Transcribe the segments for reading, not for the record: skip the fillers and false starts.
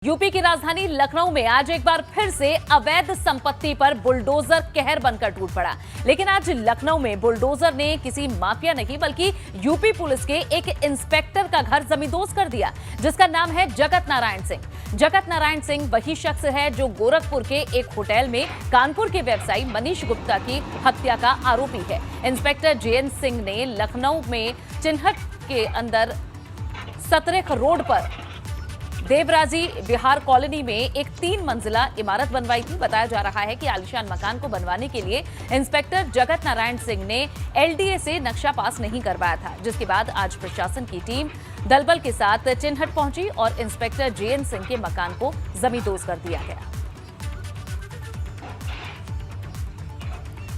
UP की राजधानी लखनऊ में आज एक बार फिर से अवैध संपत्ति पर बुलडोजर कहर बनकर टूट पड़ा। लेकिन आज लखनऊ में बुलडोजर ने किसी माफिया नहीं बल्कि यूपी पुलिस के एक इंस्पेक्टर का घर जमींदोज कर दिया, जिसका नाम है जगत नारायण सिंह। जगत नारायण सिंह वही शख्स है जो गोरखपुर के एक होटल में कानपुर के व्यवसायी मनीष गुप्ता की हत्या का आरोपी है। इंस्पेक्टर जेएन सिंह ने लखनऊ में चिन्हट के अंदर सतरेख रोड पर देवराजी बिहार कॉलोनी में एक 3 मंजिला इमारत बनवाई थी। बताया जा रहा है कि आलीशान मकान को बनवाने के लिए इंस्पेक्टर जगत नारायण सिंह ने एलडीए से नक्शा पास नहीं करवाया था, जिसके बाद आज प्रशासन की टीम दलबल के साथ चिन्हट पहुंची और इंस्पेक्टर जेएन सिंह के मकान को जमींदोज कर दिया गया।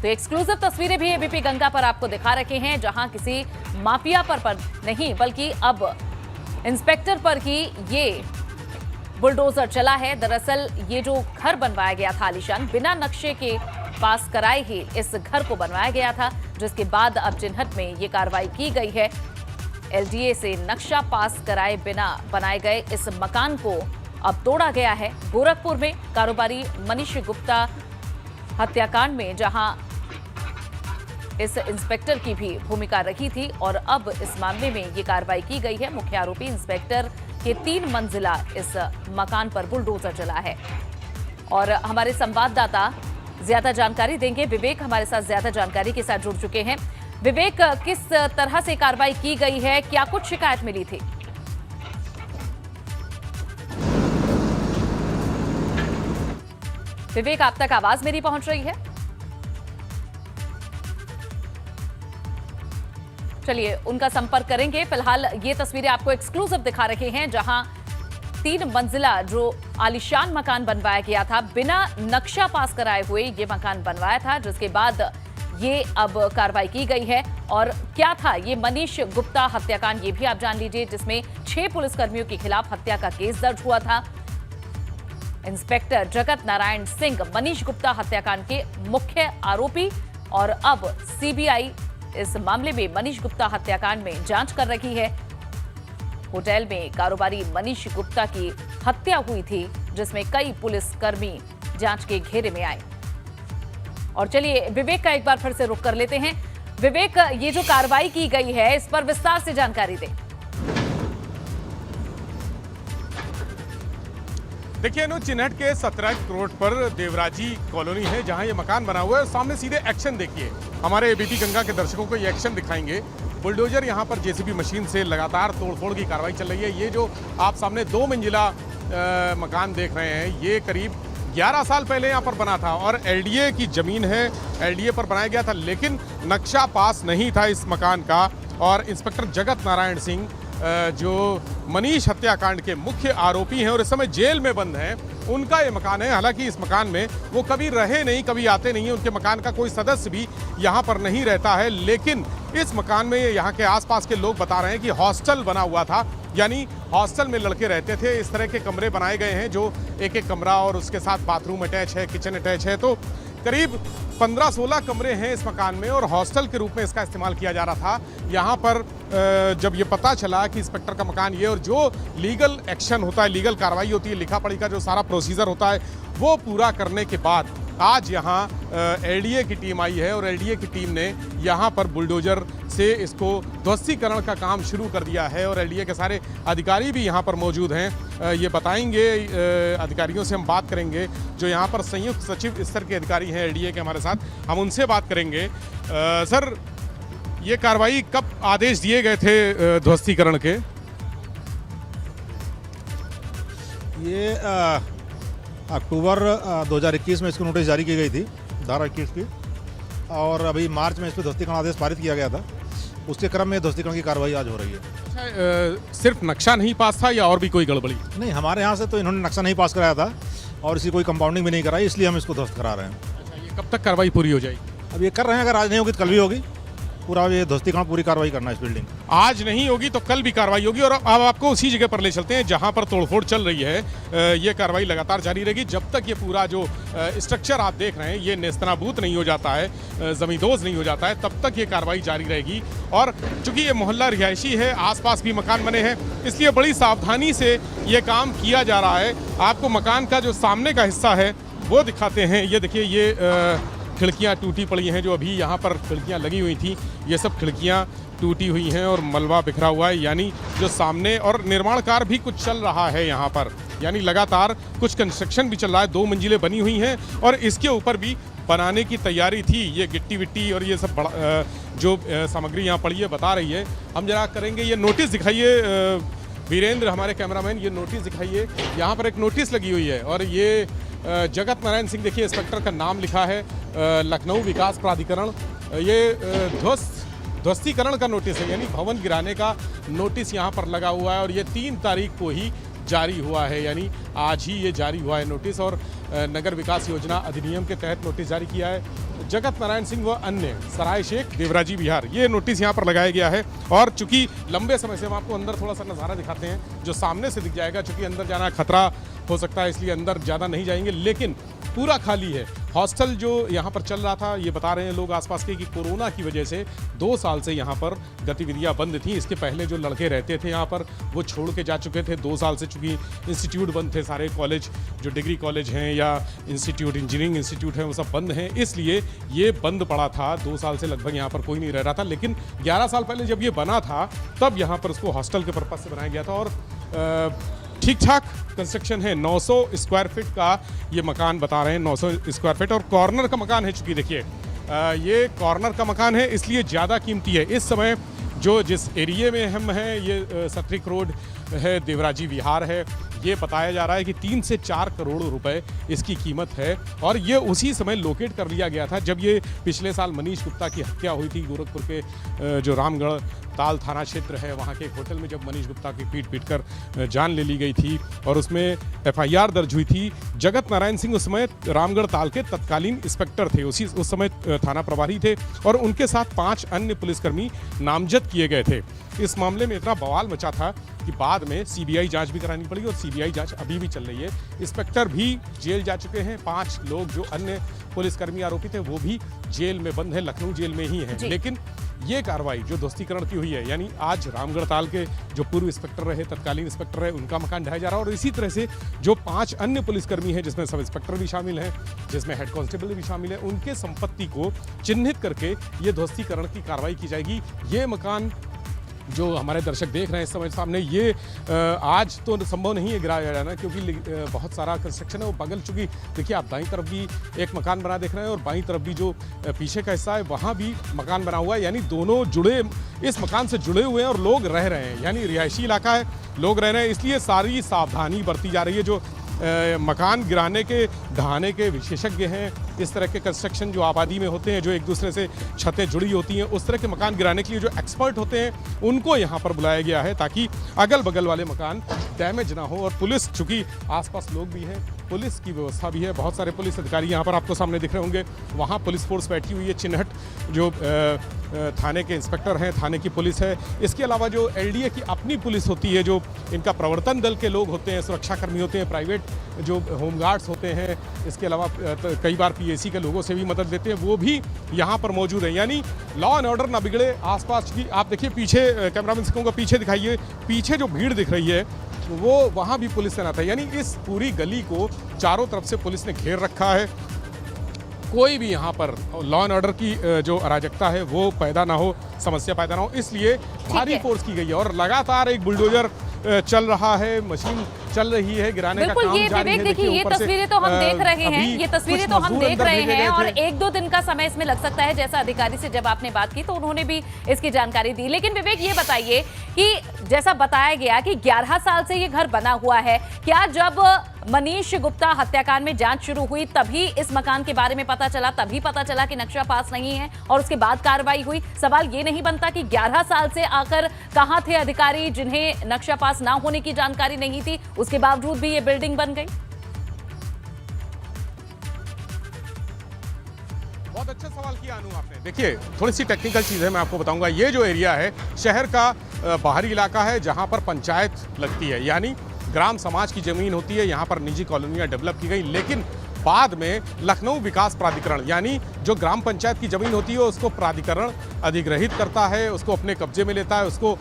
तो एक्सक्लूसिव तस्वीरें भी एबीपी गंगा पर आपको दिखा रखे हैं, जहां किसी माफिया पर नहीं बल्कि अब इंस्पेक्टर पर ही ये बुलडोजर चला है। दरअसल ये जो घर बनवाया गया था आलीशान, बिना नक्शे के पास कराए ही इस घर को बनवाया गया था, जिसके बाद अब चिन्हट में ये कार्रवाई की गई है। एलडीए से नक्शा पास कराए बिना बनाए गए इस मकान को अब तोड़ा गया है। गोरखपुर में कारोबारी मनीष गुप्ता हत्याकांड में जहां इस इंस्पेक्टर की भी भूमिका रही थी और अब इस मामले में ये कार्रवाई की गई है। मुख्य आरोपी इंस्पेक्टर के 3 मंजिला इस मकान पर बुलडोजर चला है। और हमारे संवाददाता ज्यादा जानकारी देंगे। विवेक हमारे साथ ज्यादा जानकारी के साथ जुड़ चुके हैं। विवेक, किस तरह से कार्रवाई की गई है, क्या कुछ शिकायत मिली थी? विवेक, आप तक आवाज मेरी पहुंच रही है? चलिए उनका संपर्क करेंगे। फिलहाल ये तस्वीरें आपको एक्सक्लूसिव दिखा रहे हैं, जहां 3 मंजिला जो आलीशान मकान बनवाया गया था, बिना नक्शा पास कराए हुए ये मकान बनवाया था, जिसके बाद ये अब कार्रवाई की गई है। और क्या था ये मनीष गुप्ता हत्याकांड, ये भी आप जान लीजिए, जिसमें 6 पुलिसकर्मियों के खिलाफ हत्या का केस दर्ज हुआ था। इंस्पेक्टर जगत नारायण सिंह मनीष गुप्ता हत्याकांड के मुख्य आरोपी, और अब सीबीआई इस मामले में मनीष गुप्ता हत्याकांड में जांच कर रही है। होटल में कारोबारी मनीष गुप्ता की हत्या हुई थी, जिसमें कई पुलिसकर्मी जांच के घेरे में आए। और चलिए विवेक का एक बार फिर से रुख कर लेते हैं। विवेक, ये जो कार्रवाई की गई है इस पर विस्तार से जानकारी दें। देखिए चिन्हट के 17 करोड़ पर देवराजी कॉलोनी है, जहां ये मकान बना हुआ है। सामने सीधे एक्शन देखिए, हमारे एबीपी गंगा के दर्शकों को ये एक्शन दिखाएंगे। बुलडोजर यहां पर जेसीबी मशीन से लगातार तोड़फोड़ की कार्रवाई चल रही है। ये जो आप सामने 2 मंजिला मकान देख रहे हैं, ये करीब 11 साल पहले यहाँ पर बना था और एलडीए की जमीन है, एलडीए पर बनाया गया था, लेकिन नक्शा पास नहीं था इस मकान का। और इंस्पेक्टर जगत नारायण सिंह जो मनीष हत्याकांड के मुख्य आरोपी हैं और इस समय जेल में बंद हैं, उनका ये मकान है। हालांकि इस मकान में वो कभी रहे नहीं, कभी आते नहीं हैं, उनके मकान का कोई सदस्य भी यहाँ पर नहीं रहता है। लेकिन इस मकान में यहाँ के आसपास के लोग बता रहे हैं कि हॉस्टल बना हुआ था, यानी हॉस्टल में लड़के रहते थे। इस तरह के कमरे बनाए गए हैं जो एक कमरा और उसके साथ बाथरूम अटैच है, किचन अटैच है। तो करीब 15-16 कमरे हैं इस मकान में और हॉस्टल के रूप में इसका इस्तेमाल किया जा रहा था। यहाँ पर जब ये पता चला कि इंस्पेक्टर का मकान ये, और जो लीगल एक्शन होता है, लीगल कार्रवाई होती है, लिखा पढ़ी का जो सारा प्रोसीजर होता है, वो पूरा करने के बाद आज यहाँ एलडीए की टीम आई है और एलडीए की टीम ने यहाँ पर बुलडोजर से इसको ध्वस्तीकरण का काम शुरू कर दिया है। और एलडीए के सारे अधिकारी भी यहाँ पर मौजूद हैं, ये बताएंगे। अधिकारियों से हम बात करेंगे, जो यहाँ पर संयुक्त सचिव स्तर के अधिकारी हैं एलडीए के हमारे साथ, हम उनसे बात करेंगे। सर, ये कार्रवाई कब आदेश दिए गए थे ध्वस्तीकरण के? ये अक्टूबर 2021 में इसको नोटिस जारी की गई थी, धारा 21 की, और अभी मार्च में इस पर ध्वस्तीकरण आदेश पारित किया गया था। उसके क्रम में ध्वस्तीकरण की कार्रवाई आज हो रही है। सिर्फ नक्शा नहीं पास था या और भी कोई गड़बड़ी? नहीं, हमारे यहाँ से तो इन्होंने नक्शा नहीं पास कराया था और इसी कोई कंपाउंडिंग भी नहीं कराई, इसलिए हम इसको ध्वस्त करा रहे हैं। अच्छा, ये कब तक कार्रवाई पूरी हो जाएगी? अब ये कर रहे हैं, अगर आज नहीं होगी तो कल भी होगी। पूरा ये ध्वस्तीकरण पूरी कार्रवाई करना है इस बिल्डिंग। आज नहीं होगी तो कल भी कार्रवाई होगी और अब आपको उसी जगह पर ले चलते हैं जहां पर तोड़फोड़ चल रही है। ये कार्रवाई लगातार जारी रहेगी जब तक ये पूरा जो स्ट्रक्चर आप देख रहे हैं ये नेस्तनाबूत नहीं हो जाता है, जमींदोज नहीं हो जाता है, तब तक ये कार्रवाई जारी रहेगी। और चूंकि ये मोहल्ला रिहायशी है, आसपास भी मकान बने हैं, इसलिए बड़ी सावधानी से ये काम किया जा रहा है। आपको मकान का जो सामने का हिस्सा है वो दिखाते हैं। ये देखिए, ये खिड़कियां टूटी पड़ी हैं, जो अभी यहाँ पर खिड़कियां लगी हुई थी ये सब खिड़कियां टूटी हुई हैं और मलबा बिखरा हुआ है। यानी जो सामने और निर्माण कार्य भी कुछ चल रहा है यहाँ पर, यानी लगातार कुछ कंस्ट्रक्शन भी चल रहा है। 2 मंजिलें बनी हुई हैं और इसके ऊपर भी बनाने की तैयारी थी। ये गिट्टी विट्टी और ये सब जो सामग्री यहाँ पड़ी है बता रही है। हम जरा करेंगे, ये नोटिस दिखाइए वीरेंद्र, हमारे कैमरामैन, ये नोटिस दिखाइए। यहाँ पर एक नोटिस लगी हुई है और ये जगत नारायण सिंह, देखिए इंस्पेक्टर का नाम लिखा है, लखनऊ विकास प्राधिकरण। ये ध्वस्तीकरण का नोटिस है, यानी भवन गिराने का नोटिस यहाँ पर लगा हुआ है और ये 3 तारीख को ही जारी हुआ है, यानी आज ही ये जारी हुआ है नोटिस। और नगर विकास योजना अधिनियम के तहत नोटिस जारी किया है जगत नारायण सिंह व अन्य, सराय शेख, देवराजी विहार, ये नोटिस यहाँ पर लगाया गया है। और चूंकि लंबे समय से, हम आपको अंदर थोड़ा सा नज़ारा दिखाते हैं जो सामने से दिख जाएगा, चूंकि अंदर जाना खतरा हो सकता है इसलिए अंदर ज़्यादा नहीं जाएंगे, लेकिन पूरा खाली है। हॉस्टल जो यहाँ पर चल रहा था, ये बता रहे हैं लोग आसपास के कि कोरोना की वजह से 2 साल से यहाँ पर गतिविधियाँ बंद थी। इसके पहले जो लड़के रहते थे यहाँ पर वो छोड़ के जा चुके थे 2 साल से, चूँकि इंस्टीट्यूट बंद थे सारे, कॉलेज जो डिग्री कॉलेज हैं या इंस्टीट्यूट, इंजीनियरिंग इंस्टीट्यूट हैं, वो सब बंद हैं, इसलिए ये बंद पड़ा था। 2 साल से लगभग यहाँ पर कोई नहीं रह रहा था, लेकिन 11 साल पहले जब ये बना था तब यहाँ पर उसको हॉस्टल के पर्पज़ से बनाया गया था। और ठीक ठाक कंस्ट्रक्शन है, 900 स्क्वायर फीट का ये मकान बता रहे हैं, 900 स्क्वायर फीट, और कॉर्नर का मकान है। चूँकि देखिए ये कॉर्नर का मकान है इसलिए ज़्यादा कीमती है। इस समय जो जिस एरिए में हम हैं, ये सत्रिक रोड है, देवराजी विहार है, ये बताया जा रहा है कि 3 से 4 करोड़ रुपए इसकी कीमत है। और ये उसी समय लोकेट कर लिया गया था जब ये पिछले साल मनीष गुप्ता की हत्या हुई थी। गोरखपुर के जो रामगढ़ ताल थाना क्षेत्र है, वहाँ के एक होटल में जब मनीष गुप्ता की पीट कर जान ले ली गई थी और उसमें FIR दर्ज हुई थी। जगत नारायण सिंह उस समय रामगढ़ ताल के तत्कालीन इंस्पेक्टर थे, उस समय थाना प्रभारी थे, और उनके साथ 5 अन्य पुलिसकर्मी नामजद किए गए थे। इस मामले में इतना बवाल मचा था कि बाद में CBI जांच भी करानी पड़ी और CBI जांच अभी भी चल रही है। इंस्पेक्टर भी जेल जा चुके हैं, 5 लोग जो अन्य पुलिसकर्मी आरोपित हैं वो भी जेल में बंद है, लखनऊ जेल में ही है। लेकिन ये कार्रवाई जो ध्वस्तीकरण की हुई है, यानी आज रामगढ़ ताल के जो पूर्व इंस्पेक्टर रहे, तत्कालीन इंस्पेक्टर रहे, उनका मकान ढहाया जा रहा है। और इसी तरह से जो 5 अन्य पुलिसकर्मी हैं, जिसमें सब इंस्पेक्टर भी शामिल हैं, जिसमें हेड कांस्टेबल भी शामिल है, उनके संपत्ति को चिन्हित करके ये ध्वस्तीकरण की कार्रवाई की जाएगी। ये मकान जो हमारे दर्शक देख रहे हैं इस समय सामने, ये आज तो संभव नहीं है गिराया जाना, क्योंकि बहुत सारा कंस्ट्रक्शन है वो बगल चुकी। देखिए आप दाईं तरफ भी एक मकान बना देख रहे हैं और बाईं तरफ भी जो पीछे का हिस्सा है वहाँ भी मकान बना हुआ है, यानी दोनों जुड़े, इस मकान से जुड़े हुए हैं और लोग रह रहे हैं, यानी रिहायशी इलाका है, लोग रह रहे हैं, इसलिए सारी सावधानी बरती जा रही है। जो मकान गिराने के, ढहाने के विशेषज्ञ हैं, इस तरह के कंस्ट्रक्शन जो आबादी में होते हैं, जो एक दूसरे से छतें जुड़ी होती हैं, उस तरह के मकान गिराने के लिए जो एक्सपर्ट होते हैं उनको यहाँ पर बुलाया गया है, ताकि अगल बगल वाले मकान डैमेज ना हो। और पुलिस, चूँकि आसपास लोग भी हैं, पुलिस की व्यवस्था भी है, बहुत सारे पुलिस अधिकारी यहाँ पर आपको सामने दिख रहे होंगे, वहाँ पुलिस फोर्स बैठी हुई है। चिन्हट जो थाने के इंस्पेक्टर हैं, थाने की पुलिस है। इसके अलावा जो LDA की अपनी पुलिस होती है, जो इनका प्रवर्तन दल के लोग होते हैं, सुरक्षाकर्मी होते हैं, प्राइवेट जो होमगार्ड्स होते हैं, इसके अलावा कई बार PAC के लोगों से भी मदद लेते हैं, वो भी यहाँ पर मौजूद हैं। यानी लॉ एंड ऑर्डर ना बिगड़े। आसपास की आप देखिए, पीछे कैमरामैन से कहूँगा पीछे दिखाइए, पीछे जो भीड़ दिख रही है वो वहाँ भी पुलिस तैनात है। यानी इस पूरी गली को चारों तरफ से पुलिस ने घेर रखा है, कोई भी यहाँ पर लॉ एंड ऑर्डर की जो अराजकता है वो पैदा ना हो, समस्या पैदा ना हो, इसलिए भारी फोर्स की गई है। और लगातार एक बुलडोजर चल रहा है, मशीन चल रही है, गिराने का काम जारी है। देखिए ये तस्वीरें तो हम देख रहे हैं, ये तस्वीरें तो हम देख रहे हैं, और 1-2 दिन का समय इसमें लग सकता है। जैसा अधिकारी से जब आपने बात की तो उन्होंने भी इसकी जानकारी दी। लेकिन विवेक, ये बताइए कि जैसा बताया गया कि 11 साल से ये घर बना हुआ है, क्या जब मनीष गुप्ता हत्याकांड में जांच शुरू हुई तभी इस मकान के बारे में पता चला, तभी पता चला कि नक्शा पास नहीं है और उसके बाद कार्रवाई हुई? सवाल ये नहीं बनता कि 11 साल से आकर कहां थे अधिकारी जिन्हें नक्शा पास ना होने की जानकारी नहीं थी, उसके बावजूद भी ये बिल्डिंग बन गई? बहुत अच्छा सवाल किया अनु आपने। देखिए थोड़ी सी टेक्निकल चीज़ है, मैं आपको बताऊंगा। ये जो एरिया है शहर का बाहरी इलाका है जहां पर पंचायत लगती है, यानी ग्राम समाज की ज़मीन होती है। यहाँ पर निजी कॉलोनियाँ डेवलप की गई, लेकिन बाद में लखनऊ विकास प्राधिकरण यानी जो ग्राम पंचायत की ज़मीन होती है उसको प्राधिकरण अधिग्रहित करता है, उसको अपने कब्जे में लेता है, उसको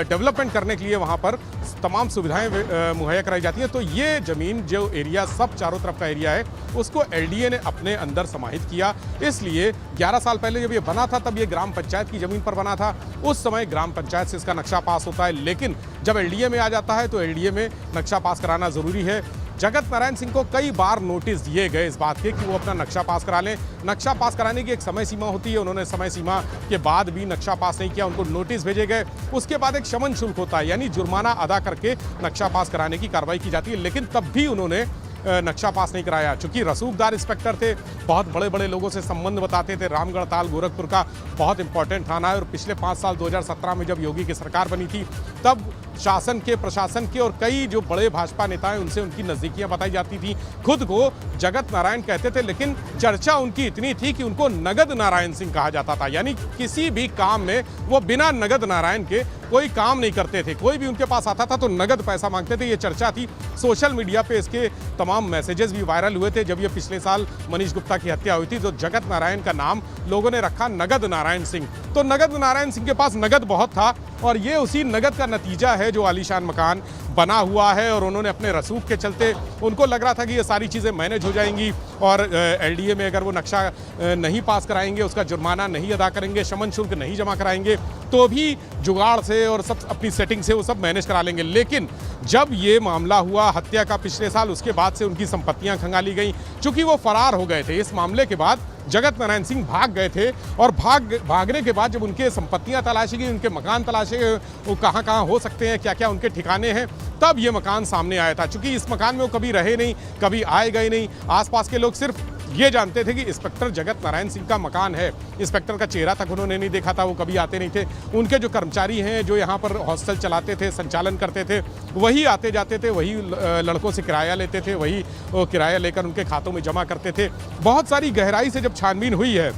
डेवलपमेंट करने के लिए वहाँ पर तमाम सुविधाएं मुहैया कराई जाती हैं। तो ये ज़मीन जो एरिया सब चारों तरफ का एरिया है उसको एलडीए ने अपने अंदर समाहित किया। इसलिए 11 साल पहले जब ये बना था तब ये ग्राम पंचायत की ज़मीन पर बना था। उस समय ग्राम पंचायत से इसका नक्शा पास होता है, लेकिन जब एलडीए में आ जाता है तो एलडीए में नक्शा पास कराना ज़रूरी है। जगत नारायण सिंह को कई बार नोटिस दिए गए इस बात के कि वो अपना नक्शा पास करा लें। नक्शा पास कराने की एक समय सीमा होती है, उन्होंने समय सीमा के बाद भी नक्शा पास नहीं किया, उनको नोटिस भेजे गए। उसके बाद एक शमन शुल्क होता है, यानी जुर्माना अदा करके नक्शा पास कराने की कार्रवाई की जाती है, लेकिन तब भी उन्होंने नक्शा पास नहीं कराया। चूंकि रसूखदार इंस्पेक्टर थे, बहुत बड़े बड़े लोगों से संबंध बताते थे। रामगढ़ ताल गोरखपुर का बहुत इंपॉर्टेंट थाना है और पिछले 5 साल 2017 में जब योगी की सरकार बनी थी तब शासन के, प्रशासन के और कई जो बड़े भाजपा नेता हैं उनसे उनकी नज़दीकियां बताई जाती थी। खुद को जगत नारायण कहते थे, लेकिन चर्चा उनकी इतनी थी कि उनको नगद नारायण सिंह कहा जाता था, यानी किसी भी काम में वो बिना नगद नारायण के कोई काम नहीं करते थे। कोई भी उनके पास आता था तो नगद पैसा मांगते थे, ये चर्चा थी। सोशल मीडिया पे इसके तमाम मैसेजेस भी वायरल हुए थे। जब ये पिछले साल मनीष गुप्ता की हत्या हुई थी तो जगत नारायण का नाम लोगों ने रखा नगद नारायण सिंह। तो नगद नारायण सिंह के पास नगद बहुत था और ये उसी नगद का नतीजा है जो आलीशान मकान बना हुआ है। और उन्होंने अपने रसूख के चलते उनको लग रहा था कि ये सारी चीज़ें मैनेज हो जाएंगी और एलडीए में अगर वो नक्शा नहीं पास कराएंगे, उसका जुर्माना नहीं अदा करेंगे, शमन शुल्क नहीं जमा कराएंगे तो भी जुगाड़ से और सब अपनी सेटिंग से वो सब मैनेज करा लेंगे। लेकिन जब ये मामला हुआ हत्या का पिछले साल, उसके बाद से उनकी संपत्तियां खंगाली गई। चूंकि वो फरार हो गए थे, इस मामले के बाद जगत नारायण सिंह भाग गए थे और भागने के बाद जब उनके संपत्तियां तलाशी गई, उनके मकान तलाशे गए, वो कहाँ हो सकते हैं, क्या क्या उनके ठिकाने हैं, तब ये मकान सामने आया था। चूंकि इस मकान में वो कभी रहे नहीं, कभी आए गए नहीं, आसपास के लोग सिर्फ ये जानते थे कि इंस्पेक्टर जगत नारायण सिंह का मकान है। इंस्पेक्टर का चेहरा तक उन्होंने नहीं देखा था, वो कभी आते नहीं थे। उनके जो कर्मचारी हैं जो यहाँ पर हॉस्टल चलाते थे, संचालन करते थे, वही आते जाते थे, वही लड़कों से किराया लेते थे, वही किराया लेकर उनके खातों में जमा करते थे। बहुत सारी गहराई से जब छानबीन हुई है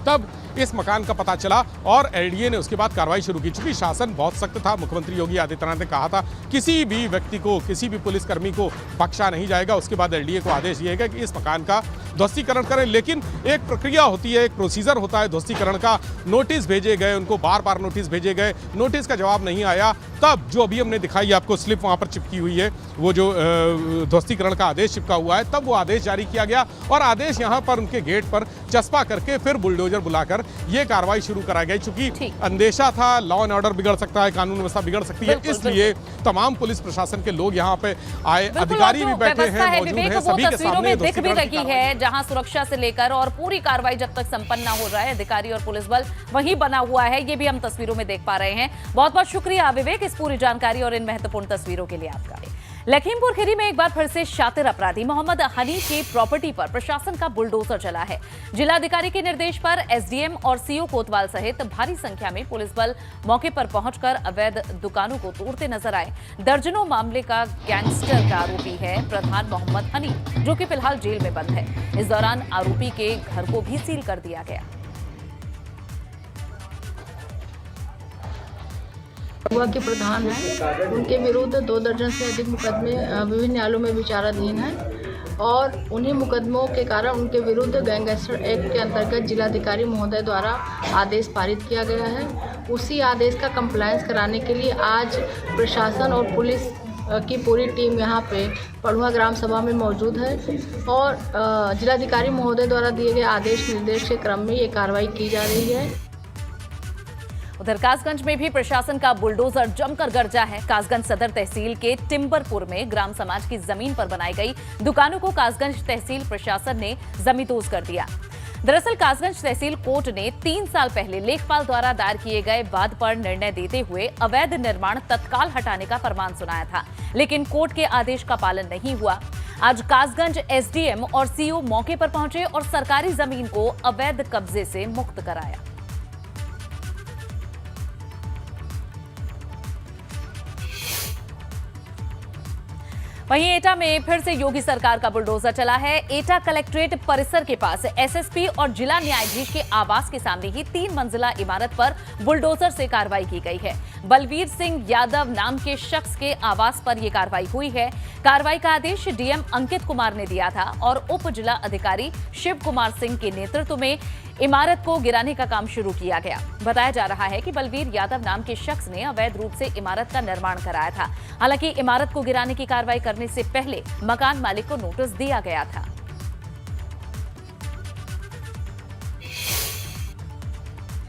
तब इस मकान का पता चला और एलडीए ने उसके बाद कार्रवाई शुरू की। चूंकि शासन बहुत सख्त था, मुख्यमंत्री योगी आदित्यनाथ ने कहा था किसी भी व्यक्ति को, किसी भी पुलिसकर्मी को बख्शा नहीं जाएगा। उसके बाद एलडीए को आदेश दिया गया कि इस मकान का ध्वस्तीकरण करें। लेकिन एक प्रक्रिया होती है, एक प्रोसीजर होता है ध्वस्तीकरण का। नोटिस भेजे गए, उनको बार बार नोटिस भेजे गए, नोटिस का जवाब नहीं आया। तब जो अभी हमने दिखाई आपको स्लिप वहाँ पर चिपकी हुई है, वो जो ध्वस्तीकरण का आदेश चिपका हुआ है, तब वो आदेश जारी किया गया और आदेश यहाँ पर उनके गेट पर चस्पा करके फिर बुलडोजर बुलाकर ये कार्रवाई शुरू कराई गई। चूंकि अंदेशा था लॉ एंड ऑर्डर बिगड़ सकता है, कानून व्यवस्था बिगड़ सकती है, इसलिए तमाम पुलिस प्रशासन के लोग यहाँ पे आए, अधिकारी भी बैठे हैं, मौजूद हैं, सभी के सामने दिख भी रही है जहां सुरक्षा से लेकर और पूरी कार्रवाई जब तक संपन्न ना हो रहा है, अधिकारी और पुलिस बल वहीं बना हुआ है। ये भी हम तस्वीरों में देख पा रहे हैं। बहुत बहुत शुक्रिया विवेक इस पूरी जानकारी और इन महत्वपूर्ण तस्वीरों के लिए आपका। लखीमपुर खीरी में एक बार फिर से शातिर अपराधी मोहम्मद हनी की प्रॉपर्टी पर प्रशासन का बुलडोजर चला है। जिलाधिकारी के निर्देश पर एसडीएम और सीओ कोतवाल सहित भारी संख्या में पुलिस बल मौके पर पहुंचकर अवैध दुकानों को तोड़ते नजर आए। दर्जनों मामले का गैंगस्टर का आरोपी है प्रधान मोहम्मद हनी, जो कि फिलहाल जेल में बंद है। इस दौरान आरोपी के घर को भी सील कर दिया गया। हुआ के प्रधान हैं, उनके विरुद्ध 2 दर्जन से अधिक मुकदमे विभिन्न न्यायालयों में विचाराधीन हैं और उन्हीं मुकदमों के कारण उनके विरुद्ध गैंगस्टर एक्ट के अंतर्गत जिलाधिकारी महोदय द्वारा आदेश पारित किया गया है। उसी आदेश का कंप्लायंस कराने के लिए आज प्रशासन और पुलिस की पूरी टीम यहाँ पे पढ़ुआ ग्राम सभा में मौजूद है और जिलाधिकारी महोदय द्वारा दिए गए आदेश निर्देश के क्रम में ये कार्रवाई की जा रही है। उधर कासगंज में भी प्रशासन का बुलडोजर जमकर गरजा है। कासगंज सदर तहसील के टिम्बरपुर में ग्राम समाज की जमीन पर बनाई गई दुकानों को कासगंज तहसील प्रशासन ने जमींदोज कर दिया। दरअसल कासगंज तहसील कोर्ट ने 3 साल पहले लेखपाल द्वारा दायर किए गए वाद पर निर्णय देते हुए अवैध निर्माण तत्काल हटाने का फरमान सुनाया था, लेकिन कोर्ट के आदेश का पालन नहीं हुआ। आज कासगंज एसडीएम और सीओ मौके पर पहुंचे और सरकारी जमीन को अवैध कब्जे से मुक्त कराया। वहीं एटा में फिर से योगी सरकार का बुलडोजर चला है। एटा कलेक्ट्रेट परिसर के पास एसएसपी और जिला न्यायाधीश के आवास के सामने ही 3 मंजिला इमारत पर बुलडोजर से कार्रवाई की गई है। बलवीर सिंह यादव नाम के शख्स के आवास पर यह कार्रवाई हुई है। कार्रवाई का आदेश डीएम अंकित कुमार ने दिया था और उप जिला अधिकारी शिव कुमार सिंह के नेतृत्व में इमारत को गिराने का काम शुरू किया गया। बताया जा रहा है कि बलवीर यादव नाम के शख्स ने अवैध रूप से इमारत का निर्माण कराया था। हालांकि इमारत को गिराने की कार्रवाई करने से पहले मकान मालिक को नोटिस दिया गया था।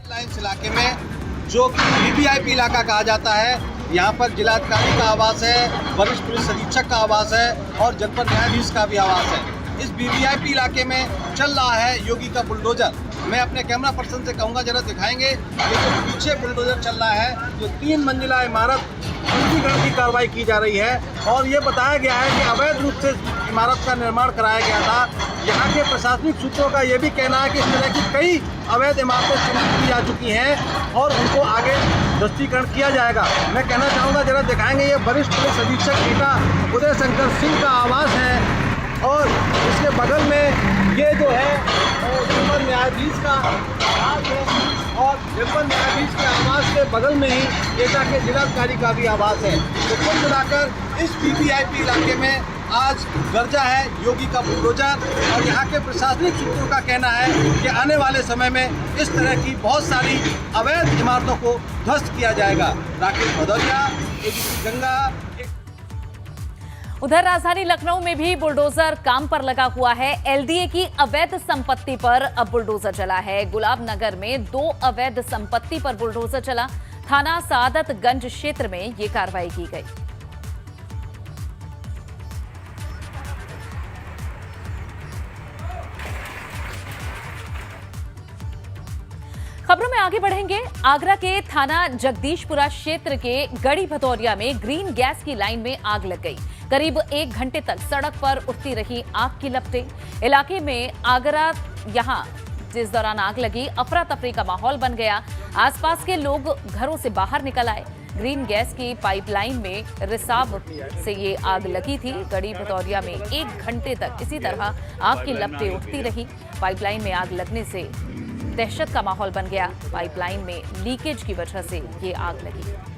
लाइन्स इलाके में जो वीवीआईपी इलाका कहा जाता है, यहाँ पर जिलाधिकारी का आवास है, वरिष्ठ पुलिस अधीक्षक का आवास है और जनपद न्यायाधीश का भी आवास है। इस वीवीआईपी इलाके में चल रहा है योगी का बुलडोजर। मैं अपने कैमरा पर्सन से कहूँगा जरा दिखाएंगे, ये जो पीछे बुलडोजर चल रहा है, जो 3 मंजिला इमारत उन्नीकरण की कार्रवाई की जा रही है और ये बताया गया है कि अवैध रूप से इमारत का निर्माण कराया गया था। यहाँ के प्रशासनिक सूत्रों का ये भी कहना है कि इस तरह की कई अवैध इमारतें चिन्हित की जा चुकी हैं और उनको आगे ध्वस्तीकरण किया जाएगा। मैं कहना चाहूँगा जरा दिखाएंगे, ये वरिष्ठ पुलिस अधीक्षक एटा उदय शंकर सिंह का आवास है और इसके बगल में ये जो है जनपद न्यायाधीश का आवास है और जनपद न्यायाधीश के आवास के बगल में ही एटा के जिलाधिकारी का भी आवास है। तो कुल मिलाकर इस वीवीआईपी इलाके में आज गर्जा है योगी का बुलडोजर और यहाँ के प्रशासनिक सूत्रों का कहना है कि आने वाले समय में इस तरह की बहुत सारी अवैध इमारतों को ध्वस्त किया जाएगा। राकेश भदौरिया, एबीपी गंगा। उधर राजधानी लखनऊ में भी बुलडोजर काम पर लगा हुआ है। एलडीए की अवैध संपत्ति पर अब बुलडोजर चला है। गुलाब नगर में 2 अवैध संपत्ति पर बुलडोजर चला। थाना सादतगंज क्षेत्र में ये कार्रवाई की गई। खबरों में आगे बढ़ेंगे। आगरा के थाना जगदीशपुरा क्षेत्र के गड़ी भतौरिया में ग्रीन गैस की लाइन में आग लग गई। करीब 1 घंटे तक सड़क पर उठती रही आग की लपटें। इलाके में आगरा यहां जिस दौरान आग लगी, अफरा तफरी का माहौल बन गया। आसपास के लोग घरों से बाहर निकल आए। ग्रीन गैस की पाइपलाइन में रिसाव से ये आग लगी थी। गड़ी भतौरिया में 1 घंटे तक इसी तरह आग की लपटें उठती रही। पाइपलाइन में आग लगने से दहशत का माहौल बन गया। पाइपलाइन में लीकेज की वजह से ये आग लगी।